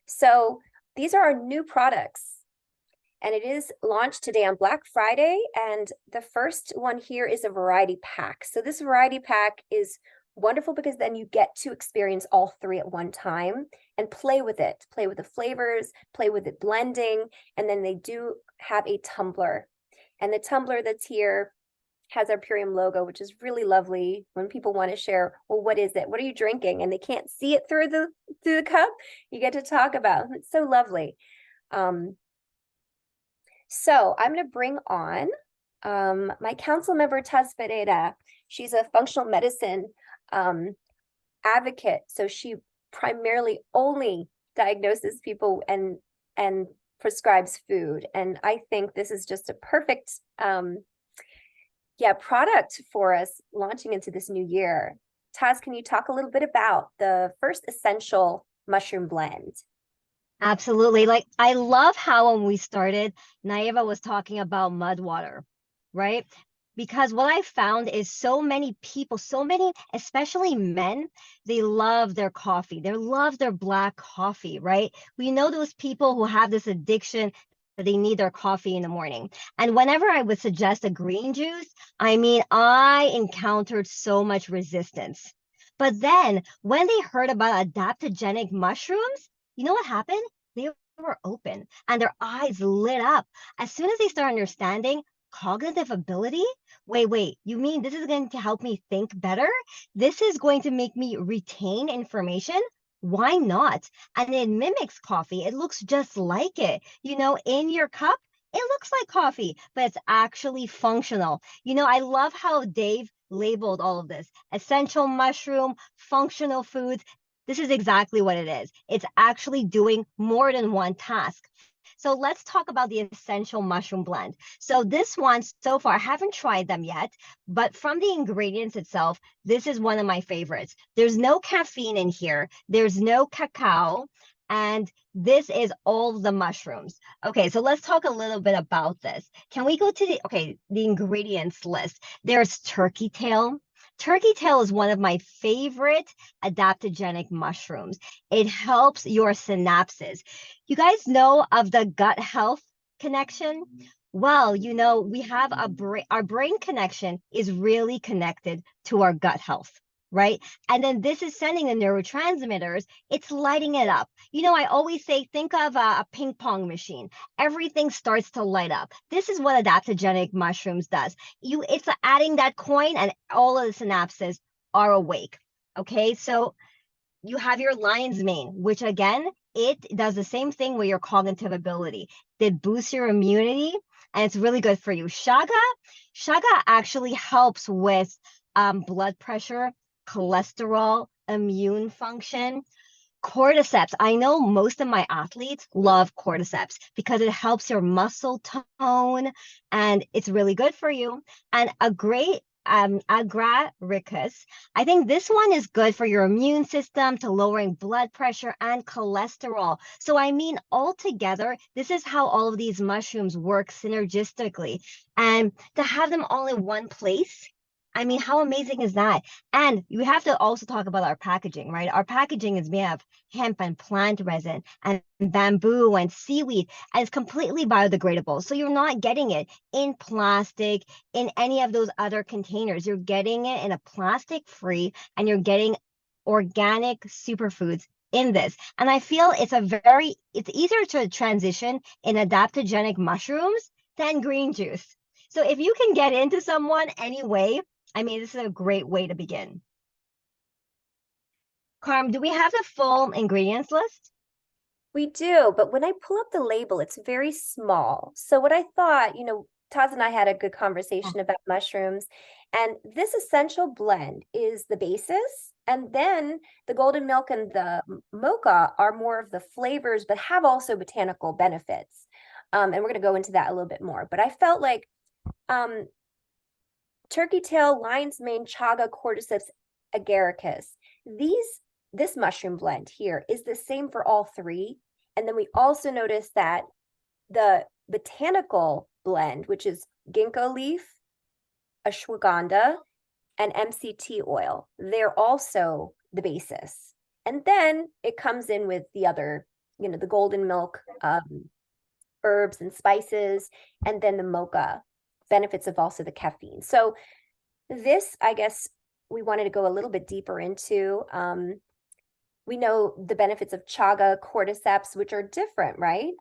So these are our new products, and it is launched today on Black Friday. And the first one here is a variety pack. So this variety pack is wonderful because then you get to experience all three at one time and play with it, play with the flavors, play with it blending. And then they do have a tumbler. And the tumbler that's here has our Purium logo, which is really lovely when people want to share, well, what is it? What are you drinking? And they can't see it through the cup. You get to talk about it. It's so lovely. So I'm going to bring on my council member, Taz Pereira. She's a functional medicine advocate. So she primarily only diagnoses people and prescribes food. And I think this is just a perfect product for us launching into this new year. Taz, can you talk a little bit about the first essential mushroom blend? Absolutely. Like, I love how when we started, Naiva was talking about mud water, right? Because what I found is so many people, so many, especially men, they love their coffee. They love their black coffee, right? We know those people who have this addiction that they need their coffee in the morning. And whenever I would suggest a green juice, I encountered so much resistance. But then when they heard about adaptogenic mushrooms, you know what happened? They were open and their eyes lit up. As soon as they start understanding cognitive ability, wait, you mean this is going to help me think better? This is going to make me retain information? Why not? And it mimics coffee. It looks just like it. In your cup, it looks like coffee, but it's actually functional. I love how Dave labeled all of this: essential mushroom, functional foods. This is exactly what it is. It's actually doing more than one task. So let's talk about the essential mushroom blend. So this one, so far, I haven't tried them yet, but from the ingredients itself, this is one of my favorites. There's no caffeine in here. There's no cacao. And this is all the mushrooms. Okay, so let's talk a little bit about this. Can we go to the ingredients list? There's turkey tail. Turkey tail is one of my favorite adaptogenic mushrooms. It helps your synapses. You guys know of the gut health connection? Well, we have our brain connection is really connected to our gut health, right? And then this is sending the neurotransmitters, it's lighting it up. I always say, think of a ping pong machine. Everything starts to light up. This is what adaptogenic mushrooms does. It's adding that coin and all of the synapses are awake. Okay, so you have your lion's mane, which again, it does the same thing with your cognitive ability. It boosts your immunity and it's really good for you. Shaga actually helps with blood pressure, cholesterol, immune function. Cordyceps. I know most of my athletes love cordyceps because it helps your muscle tone and it's really good for you. And a great agaricus. I think this one is good for your immune system, to lowering blood pressure and cholesterol. So altogether, this is how all of these mushrooms work synergistically. And to have them all in one place, how amazing is that? And we have to also talk about our packaging, right? Our packaging is made of hemp and plant resin and bamboo and seaweed, and it's completely biodegradable. So you're not getting it in plastic, in any of those other containers. You're getting it in a plastic-free, and you're getting organic superfoods in this. And I feel it's easier to transition in adaptogenic mushrooms than green juice. So if you can get into someone anyway, this is a great way to begin. Carm, do we have the full ingredients list? We do, but when I pull up the label, it's very small. So what I thought, Taz and I had a good conversation about mushrooms, and this essential blend is the basis. And then the golden milk and the mocha are more of the flavors, but have also botanical benefits. And we're going to go into that a little bit more. But I felt like turkey tail, lion's mane, chaga, cordyceps, agaricus. This mushroom blend here is the same for all three. And then we also notice that the botanical blend, which is ginkgo leaf, ashwagandha, and MCT oil, they're also the basis. And then it comes in with the other the golden milk, herbs and spices, and then the mocha benefits of also the caffeine. So this, I guess, we wanted to go a little bit deeper into. We know the benefits of chaga, cordyceps, which are different, right?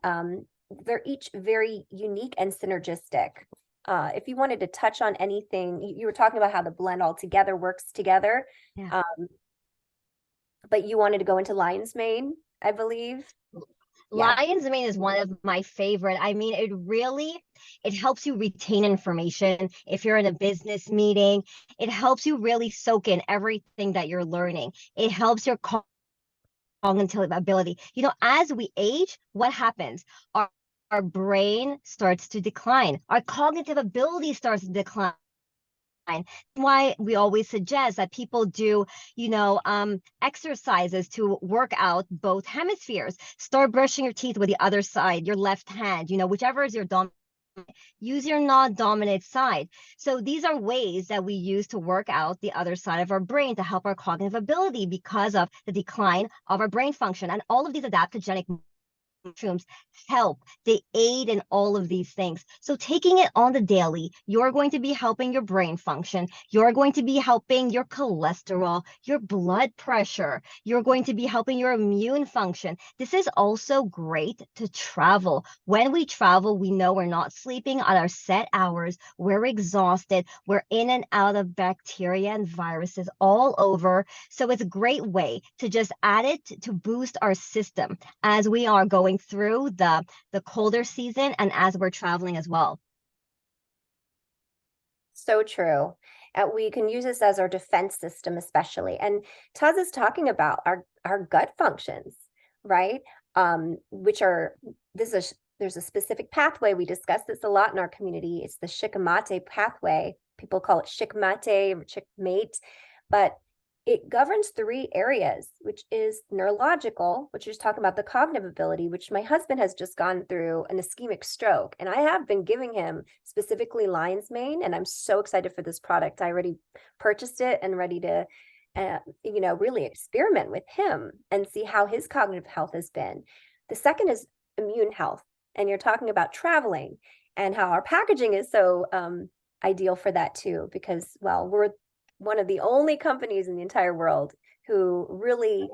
They're each very unique and synergistic. If you wanted to touch on anything, you were talking about how the blend all together works together. Yeah. But you wanted to go into lion's mane, I believe. Yeah. Lion's mane is one of my favorite. I mean, it helps you retain information. If you're in a business meeting, it helps you really soak in everything that you're learning. It helps your cognitive ability. As we age, what happens? Our brain starts to decline. Our cognitive ability starts to decline. Why we always suggest that people do, exercises to work out both hemispheres. Start brushing your teeth with the other side, your left hand, whichever is your dominant. Use your non-dominant side. So these are ways that we use to work out the other side of our brain to help our cognitive ability because of the decline of our brain function. And all of these adaptogenic mushrooms help. They aid in all of these things. So taking it on the daily, you're going to be helping your brain function. You're going to be helping your cholesterol, your blood pressure. You're going to be helping your immune function. This is also great to travel. When we travel, we know we're not sleeping at our set hours. We're exhausted. We're in and out of bacteria and viruses all over. So it's a great way to just add it to boost our system as we are going through the colder season and as we're traveling as well. So true. We can use this as our defense system, especially. And Taz is talking about our gut functions, right? Which are there's a specific pathway. We discuss this a lot in our community. It's the shikimate pathway. People call it shikmate or shikmate, but it governs 3 areas, which is neurological, which is talking about the cognitive ability, which my husband has just gone through an ischemic stroke. And I have been giving him specifically lion's mane, and I'm so excited for this product. I already purchased it and ready to, really experiment with him and see how his cognitive health has been. The second is immune health. And you're talking about traveling and how our packaging is so ideal for that too, because, well, we're one of the only companies in the entire world who really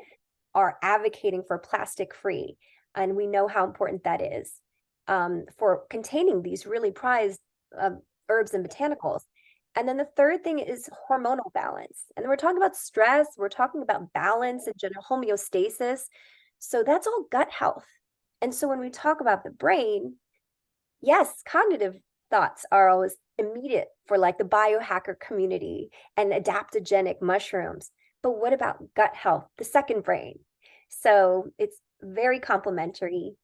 are advocating for plastic free. And we know how important that is for containing these really prized herbs and botanicals. And then the third thing is hormonal balance. And we're talking about stress, we're talking about balance and general homeostasis. So that's all gut health. And so when we talk about the brain, yes, cognitive thoughts are always immediate for like the biohacker community and adaptogenic mushrooms. But what about gut health, the second brain? So it's very complementary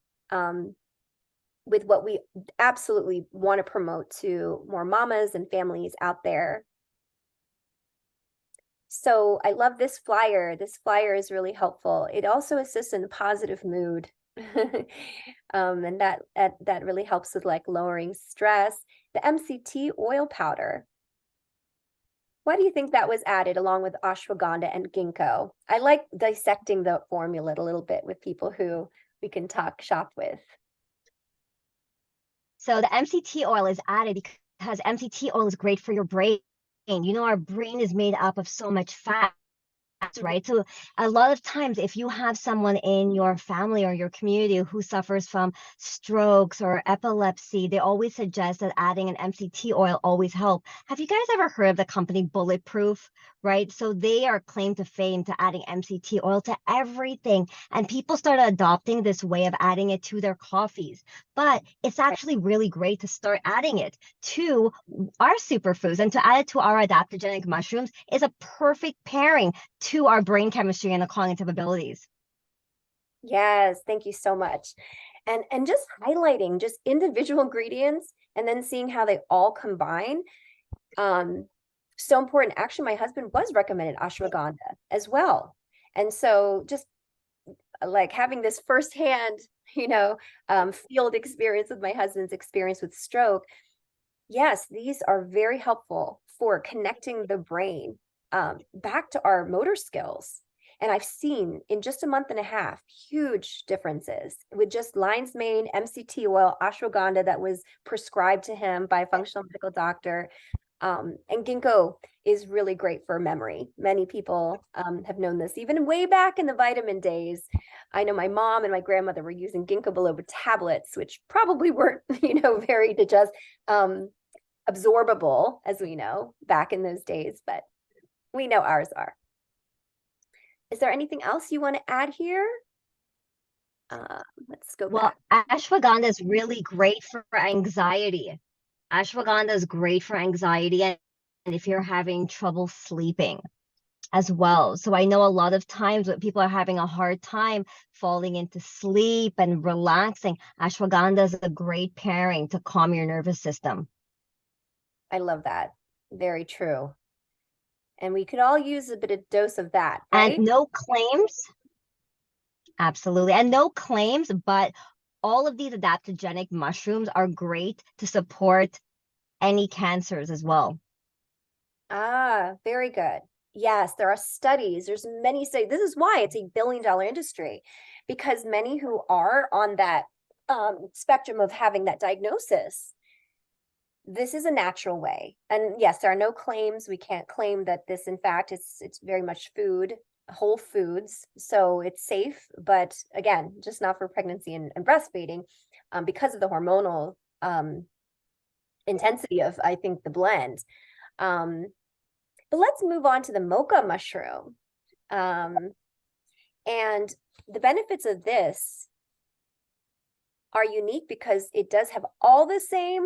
with what we absolutely want to promote to more mamas and families out there. So I love this flyer. This flyer is really helpful. It also assists in the positive mood. And that really helps with like lowering stress. The MCT oil powder. Why do you think that was added along with ashwagandha and ginkgo? I like dissecting the formula a little bit with people who we can talk shop with. So the MCT oil is added because MCT oil is great for your brain. Our brain is made up of so much fat, right? So a lot of times if you have someone in your family or your community who suffers from strokes or epilepsy, they always suggest that adding an MCT oil always help. Have you guys ever heard of the company Bulletproof, right? So they are claimed to fame to adding MCT oil to everything. And people started adopting this way of adding it to their coffees. But it's actually really great to start adding it to our superfoods, and to add it to our adaptogenic mushrooms is a perfect pairing to our brain chemistry and the cognitive abilities. Yes, thank you so much. And just highlighting just individual ingredients and then seeing how they all combine. So important. Actually, my husband was recommended ashwagandha as well. And so just like having this firsthand, field experience with my husband's experience with stroke. Yes, these are very helpful for connecting the brain back to our motor skills. And I've seen in just a month and a half, huge differences with just lion's mane, MCT oil, ashwagandha that was prescribed to him by a functional medical doctor. And ginkgo is really great for memory. Many people have known this even way back in the vitamin days. I know my mom and my grandmother were using ginkgo biloba tablets, which probably weren't, very absorbable, as we know, back in those days, but we know ours are. Is there anything else you want to add here? Let's go Well, back. ashwagandha is really great for anxiety. Ashwagandha is great for anxiety and if you're having trouble sleeping as well. So I know a lot of times when people are having a hard time falling into sleep and relaxing, ashwagandha is a great pairing to calm your nervous system. I love that. Very true. And we could all use a bit of dose of that, And right? no claims, absolutely. And no claims, but all of these adaptogenic mushrooms are great to support any cancers as well. Ah, very good. Yes, there are studies. There's many studies. This is why it's a billion-dollar industry, because many who are on that spectrum of having that diagnosis, this is a natural way. And yes, there are no claims. We can't claim that this, in fact, it's very much food, whole foods. So it's safe, but again, just not for pregnancy and breastfeeding, because of the hormonal intensity of, I think, the blend. But let's move on to the mocha mushroom. And the benefits of this are unique because it does have all the same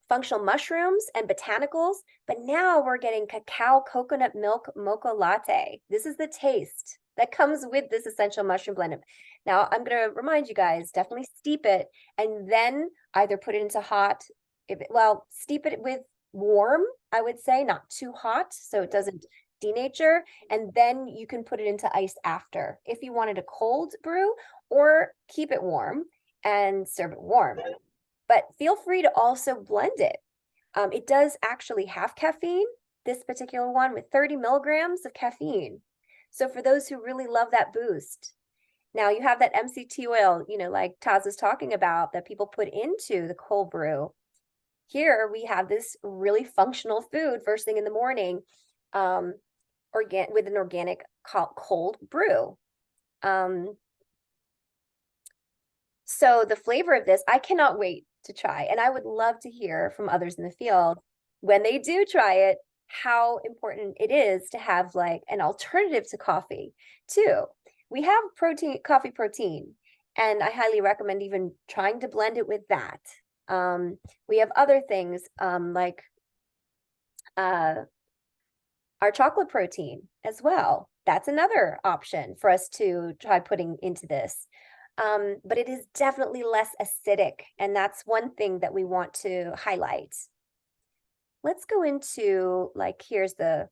functional mushrooms and botanicals, but now we're getting cacao coconut milk mocha latte. This is the taste that comes with this essential mushroom blend. Now, I'm going to remind you guys, definitely steep it and then either put it into hot, steep it with warm, I would say, not too hot, so it doesn't denature, and then you can put it into ice after if you wanted a cold brew, or keep it warm and serve it warm. But feel free to also blend it. It does actually have caffeine, this particular one, with 30 milligrams of caffeine. So for those who really love that boost, now you have that MCT oil, like Taz was talking about, that people put into the cold brew. Here we have this really functional food first thing in the morning, with an organic cold brew. So the flavor of this, I cannot wait to try. And I would love to hear from others in the field when they do try it, how important it is to have like an alternative to coffee too. We have coffee protein, and I highly recommend even trying to blend it with that. We have other things like our chocolate protein as well. That's another option for us to try putting into this. But it is definitely less acidic, and that's one thing that we want to highlight. Let's go into, here's the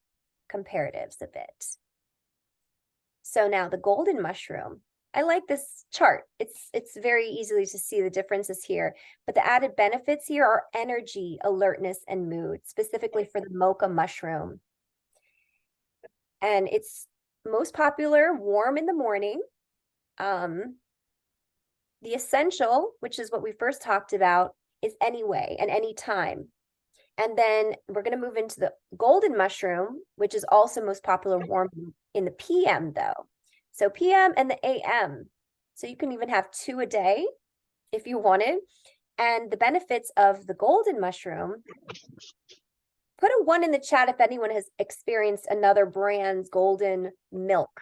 comparatives a bit. So now the golden mushroom. I like this chart. It's very easily to see the differences here, but the added benefits here are energy, alertness, and mood, specifically for the mocha mushroom. And it's most popular warm in the morning. The essential, which is what we first talked about, is anyway and anytime. And then we're going to move into the golden mushroom, which is also most popular warm in the PM, though. So PM and the AM. So you can even have 2 a day if you wanted. And the benefits of the golden mushroom, put a 1 in the chat if anyone has experienced another brand's golden milk,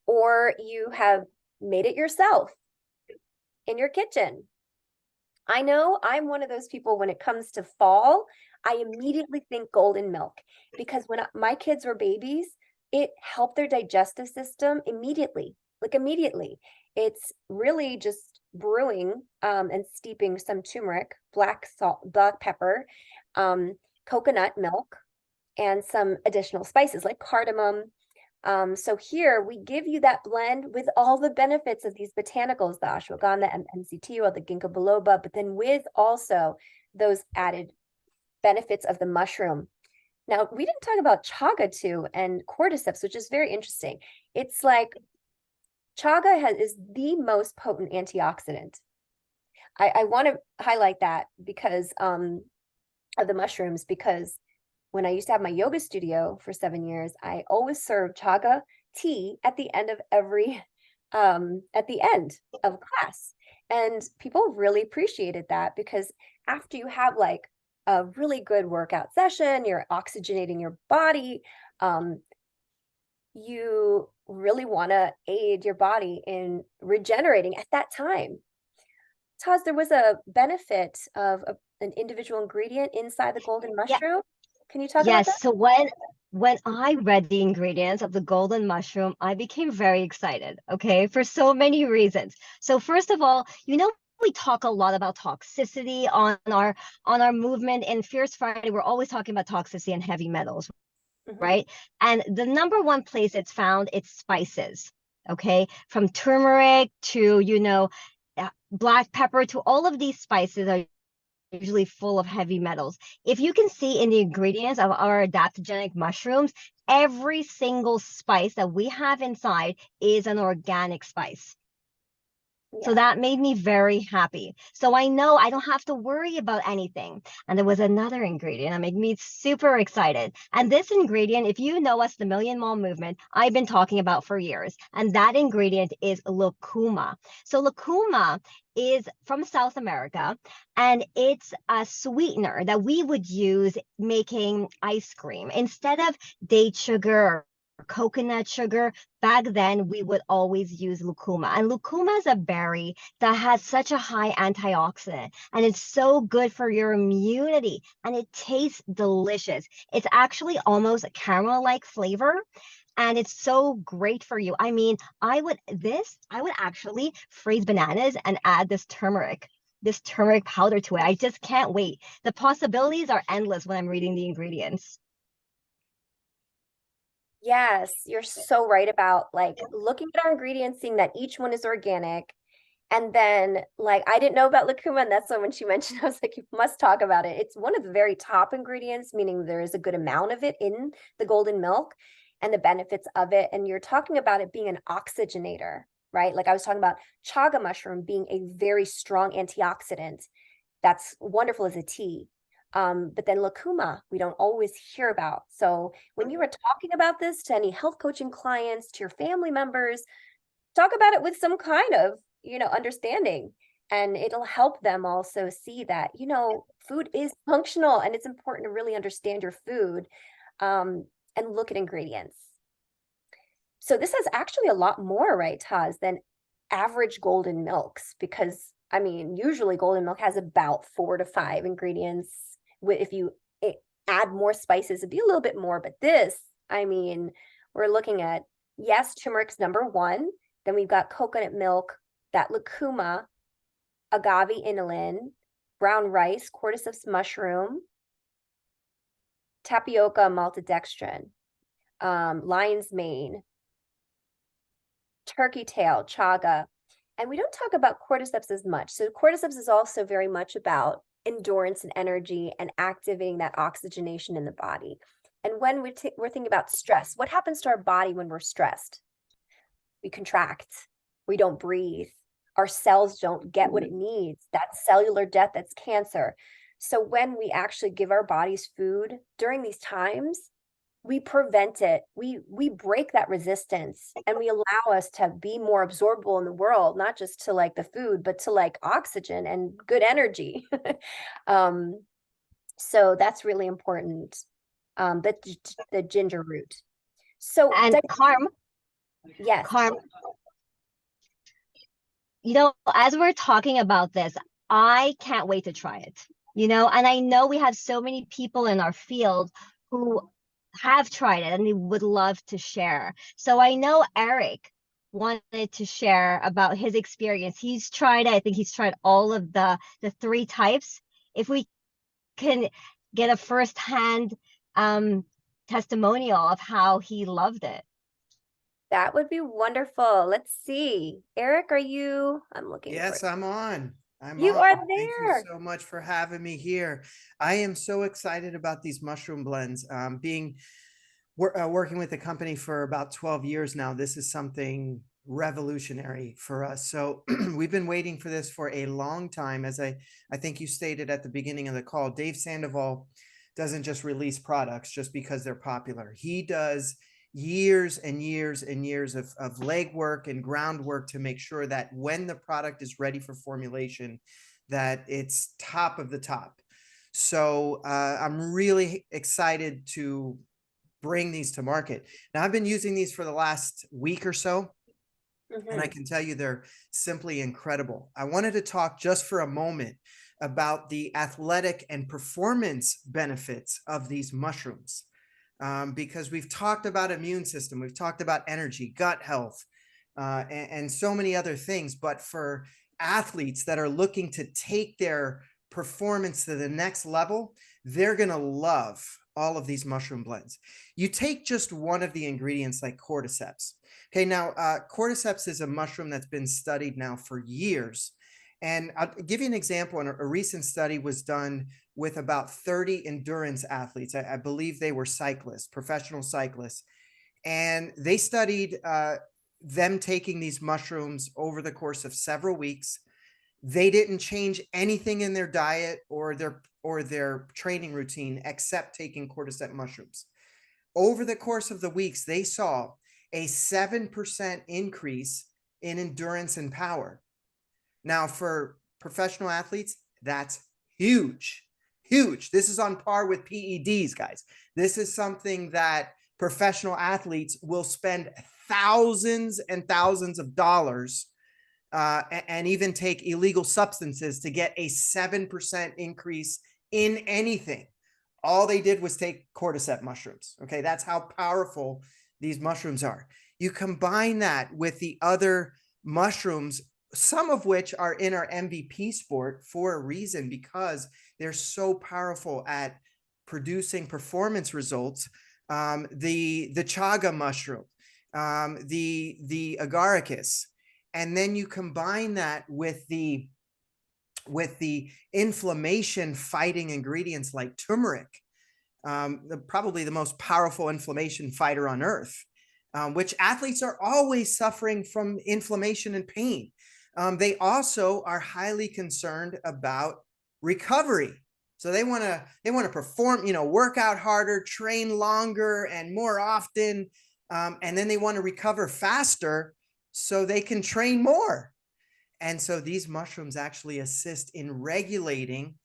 or you have made it yourself in your kitchen. I know I'm one of those people, when it comes to fall, I immediately think golden milk, because when my kids were babies, it helped their digestive system immediately, immediately. It's really just brewing and steeping some turmeric, black salt, black pepper, coconut milk, and some additional spices like cardamom. So here we give you that blend with all the benefits of these botanicals, the ashwagandha and MCT oil, the ginkgo biloba, but then with also those added benefits of the mushroom. Now, we didn't talk about chaga too and cordyceps, which is very interesting. It's like is the most potent antioxidant. I want to highlight that because of the mushrooms, because when I used to have my yoga studio for 7 years, I always served chaga tea at the end of every at the end of class. And people really appreciated that because after you have like a really good workout session, you're oxygenating your body, you really want to aid your body in regenerating at that time. Taz, there was a benefit of an individual ingredient inside the golden Yeah. mushroom. Can you talk about Yes. that? So when I read the ingredients of the golden mushroom, I became very excited, okay, for so many reasons. So first of all, we talk a lot about toxicity on our movement in Fierce Friday. We're always talking about toxicity and heavy metals, Mhm. right? And the number one place it's found, it's spices, okay? From turmeric to, black pepper to all of these spices are usually full of heavy metals. If you can see in the ingredients of our adaptogenic mushrooms, every single spice that we have inside is an organic spice. So Yeah. that made me very happy. So I know I don't have to worry about anything. And there was another ingredient that made me super excited. And this ingredient, if you know us, the Million Mall movement, I've been talking about for years. And that ingredient is lucuma. So lucuma is from South America, and it's a sweetener that we would use making ice cream. Instead of date sugar or coconut sugar, back then we would always use lucuma. And lucuma is a berry that has such a high antioxidant, and it's so good for your immunity, and it tastes delicious. It's actually almost a caramel-like flavor, and it's so great for you. I mean, I would actually freeze bananas and add this turmeric powder to it. I just can't wait. The possibilities are endless when I'm reading the ingredients. Yes, you're so right about like looking at our ingredients, seeing that each one is organic. And then like I didn't know about lucuma, and that's when she mentioned, I was like, you must talk about it. It's one of the very top ingredients, meaning there is a good amount of it in the golden milk and the benefits of it. And you're talking about it being an oxygenator, right? Like I was talking about chaga mushroom being a very strong antioxidant that's wonderful as a tea. But then lucuma, we don't always hear about. So when you were talking about this to any health coaching clients, to your family members, talk about it with some kind of, understanding. And it'll help them also see that, food is functional and it's important to really understand your food and look at ingredients. So this has actually a lot more, right, Taz, than average golden milks because I mean, usually golden milk has about 4 to 5 ingredients. If you add more spices, it'd be a little bit more. But this, I mean, we're looking at, yes, turmeric's number one. Then we've got coconut milk, that lucuma, agave inulin, brown rice, cordyceps mushroom, tapioca maltodextrin, lion's mane, turkey tail, chaga. And we don't talk about cordyceps as much. So cordyceps is also very much about endurance and energy and activating that oxygenation in the body. And when we're thinking about stress, what happens to our body when we're stressed? We contract, we don't breathe, our cells don't get what it needs. That's cellular death, that's cancer. So when we actually give our bodies food during these times, we prevent it. We break that resistance and we allow us to be more absorbable in the world, not just to like the food, but to like oxygen and good energy. um, so that's really important. The ginger root. So And yes. Carm, as we're talking about this, I can't wait to try it. And I know we have so many people in our field who have tried it and they would love to share. So I know Eric wanted to share about his experience. He's tried it. I think he's tried all of the 3 types. If we can get a firsthand testimonial of how he loved it. That would be wonderful. Let's see. Eric, I'm looking for Yes, I'm on. I'm You on. are Thank you there. so much for having me here. I am so excited about these mushroom blends. Working with the company for about 12 years now, this is something revolutionary for us. So we've been waiting for this for a long time. As I think you stated at the beginning of the call, Dave Sandoval doesn't just release products just because they're popular. He does years and years and years of legwork and groundwork to make sure that when the product is ready for formulation, that it's top of the top. So I'm really excited to bring these to market. Now, I've been using these for the last week or so, and I Mhm. can tell you they're simply incredible. I wanted to talk just for a moment about the athletic and performance benefits of these mushrooms. Because we've talked about immune system, we've talked about energy, gut health, and so many other things. But for athletes that are looking to take their performance to the next level, they're going to love all of these mushroom blends. You take just one of the ingredients like cordyceps. Okay, now cordyceps is a mushroom that's been studied now for years. And I'll give you an example. And a recent study was done with about 30 endurance athletes. I believe they were cyclists, professional cyclists. And they studied them taking these mushrooms over the course of several weeks. They didn't change anything in their diet or their training routine except taking cordyceps mushrooms. Over the course of the weeks, they saw a 7% increase in endurance and power. Now, for professional athletes, that's huge, huge. This is on par with PEDs, guys. This is something that professional athletes will spend thousands and thousands of dollars and even take illegal substances to get a 7% increase in anything. All they did was take cordyceps mushrooms. Okay, that's how powerful these mushrooms are. You combine that with the other mushrooms, some of which are in our MVP sport for a reason, because they're so powerful at producing performance results. The chaga mushroom, the agaricus, and then you combine that with the inflammation fighting ingredients like turmeric, probably the most powerful inflammation fighter on earth, which athletes are always suffering from inflammation and pain. They also are highly concerned about recovery. So they want to perform, work out harder, train longer and more often. And then they want to recover faster so they can train more. And so these mushrooms actually assist in regulating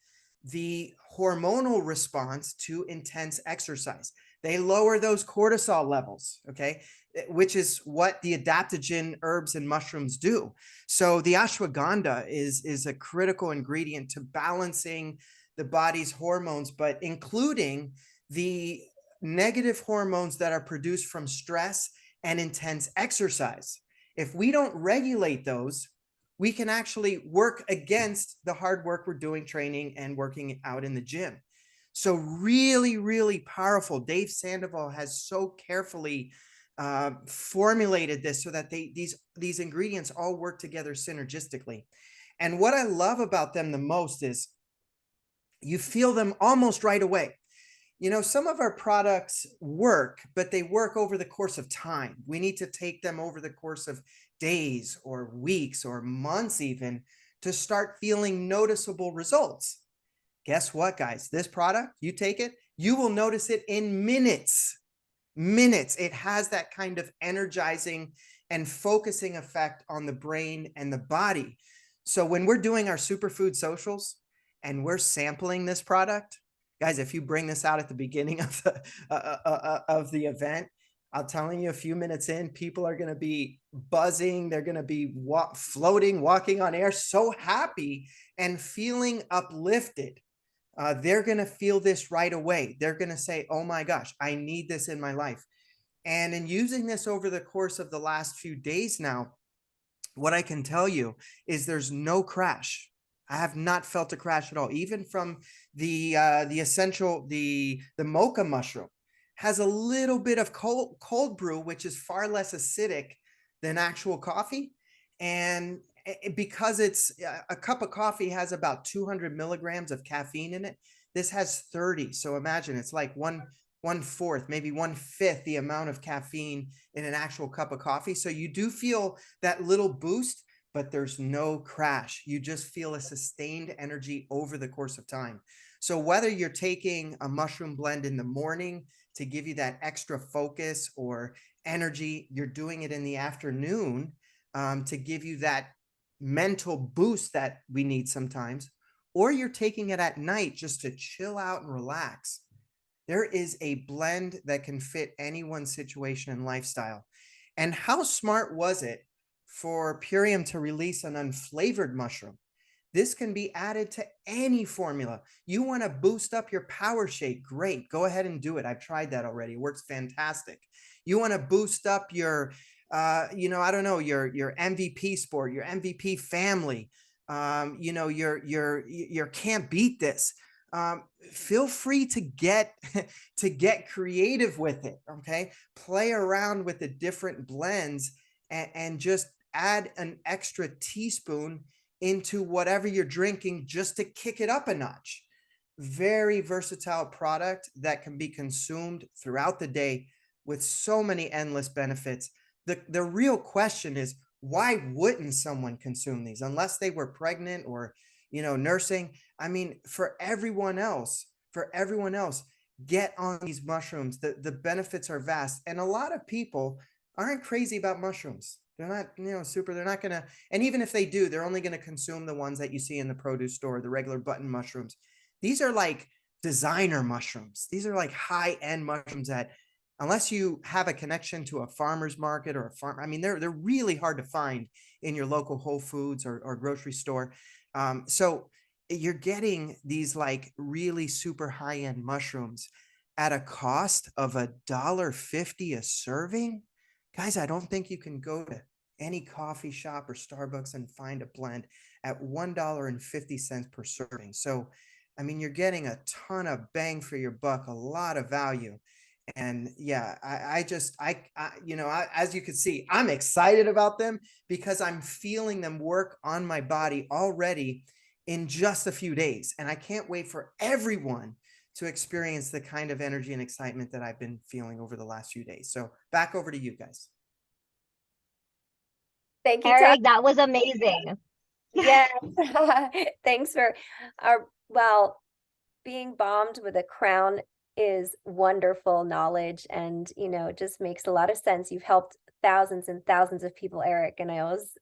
the hormonal response to intense exercise. They lower those cortisol levels, okay, which is what the adaptogen herbs and mushrooms do. So the ashwagandha is a critical ingredient to balancing the body's hormones, but including the negative hormones that are produced from stress and intense exercise. If we don't regulate those, we can actually work against the hard work we're doing training and working out in the gym. So really, really powerful. Dave Sandoval has so carefully formulated this so that these ingredients all work together synergistically. And what I love about them the most is you feel them almost right away. Some of our products work, but they work over the course of time. We need to take them over the course of days or weeks or months even to start feeling noticeable results. Guess what, guys? This product, you take it, you will notice it in minutes. Minutes. It has that kind of energizing and focusing effect on the brain and the body. So when we're doing our superfood socials and we're sampling this product, guys, if you bring this out at the beginning of the event, I'm telling you, a few minutes in, people are going to be buzzing. They're going to be floating, walking on air, so happy and feeling uplifted. They're going to feel this right away. They're going to say, oh my gosh, I need this in my life. And in using this over the course of the last few days now, what I can tell you is there's no crash. I have not felt a crash at all. Even from the essential, the Mocha mushroom has a little bit of cold brew, which is far less acidic than actual coffee. And because it's a cup of coffee has about 200 milligrams of caffeine in it. This has 30. So imagine it's like one fourth, maybe 1/5 the amount of caffeine in an actual cup of coffee. So you do feel that little boost, but there's no crash. You just feel a sustained energy over the course of time. So whether you're taking a mushroom blend in the morning to give you that extra focus or energy, you're doing it in the afternoon to give you that mental boost that we need sometimes, or you're taking it at night just to chill out and relax. There is a blend that can fit anyone's situation and lifestyle. And how smart was it for Purium to release an unflavored mushroom? This can be added to any formula. You want to boost up your power shake? Great. Go ahead and do it. I've tried that already. It works fantastic. You want to boost up your, I don't know, your MVP sport, your MVP family, your can't beat this. Feel free to get creative with it. Okay. Play around with the different blends and just add an extra teaspoon into whatever you're drinking just to kick it up a notch. Very versatile product that can be consumed throughout the day with so many endless benefits. The real question is, why wouldn't someone consume these unless they were pregnant or, nursing? I mean, for everyone else, get on these mushrooms. The benefits are vast. And a lot of people aren't crazy about mushrooms. They're not, they're not going to, and even if they do, they're only going to consume the ones that you see in the produce store, the regular button mushrooms. These are like designer mushrooms. These are like high-end mushrooms that, unless you have a connection to a farmer's market or a farm, I mean, they're really hard to find in your local Whole Foods or grocery store. So you're getting these like really super high-end mushrooms at a cost of $1.50 a serving. Guys, I don't think you can go to any coffee shop or Starbucks and find a blend at $1.50 per serving. So, I mean, you're getting a ton of bang for your buck, a lot of value. And yeah, as you can see, I'm excited about them because I'm feeling them work on my body already in just a few days. And I can't wait for everyone to experience the kind of energy and excitement that I've been feeling over the last few days. So back over to you guys. Thank you, Tom. Eric, that was amazing. Yes. Thanks for being bombed with a crown is wonderful knowledge, and it just makes a lot of sense. You've helped thousands and thousands of people, Eric, and I always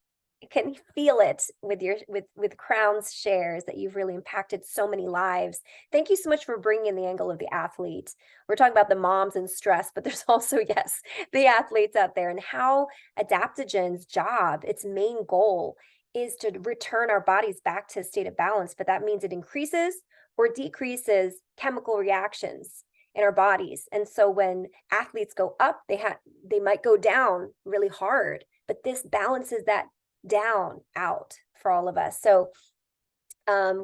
can feel it with your with Crown's shares that you've really impacted so many lives. Thank you so much for bringing in the angle of the athlete. We're talking about the moms and stress, but there's also, yes, the athletes out there, and how adaptogen's job, its main goal, is to return our bodies back to a state of balance. But that means it increases or decreases chemical reactions in our bodies. And so when athletes go up, they might go down really hard, but this balances that down out for all of us. So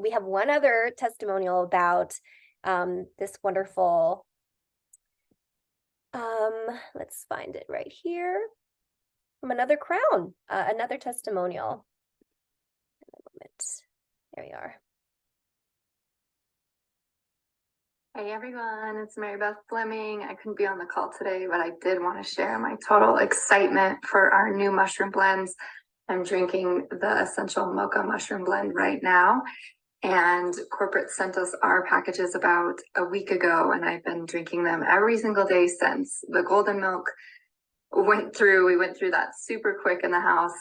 we have one other testimonial about this wonderful, let's find it right here, from another crown, another testimonial. There we are. Hey everyone, it's Mary Beth Fleming. I couldn't be on the call today, but I did want to share my total excitement for our new mushroom blends. I'm drinking the Essential Mocha Mushroom Blend right now, and corporate sent us our packages about a week ago, and I've been drinking them every single day since. The golden milk we went through that super quick in the house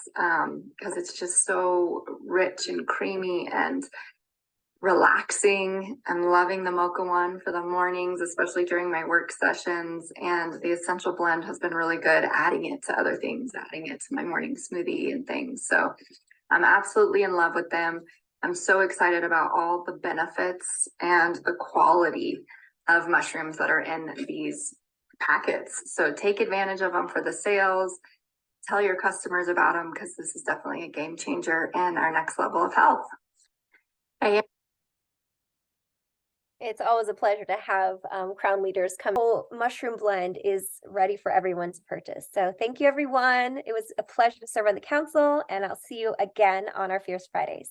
because it's just so rich and creamy and relaxing. I'm loving the mocha one for the mornings, especially during my work sessions, and the essential blend has been really good adding it to other things, adding it to my morning smoothie and things. So I'm absolutely in love with them. I'm so excited about all the benefits and the quality of mushrooms that are in these packets. So take advantage of them for the sales. Tell your customers about them because this is definitely a game changer and our next level of health. It's always a pleasure to have Crown leaders come. The whole mushroom blend is ready for everyone to purchase. So thank you, everyone. It was a pleasure to serve on the council, and I'll see you again on our Fierce Fridays.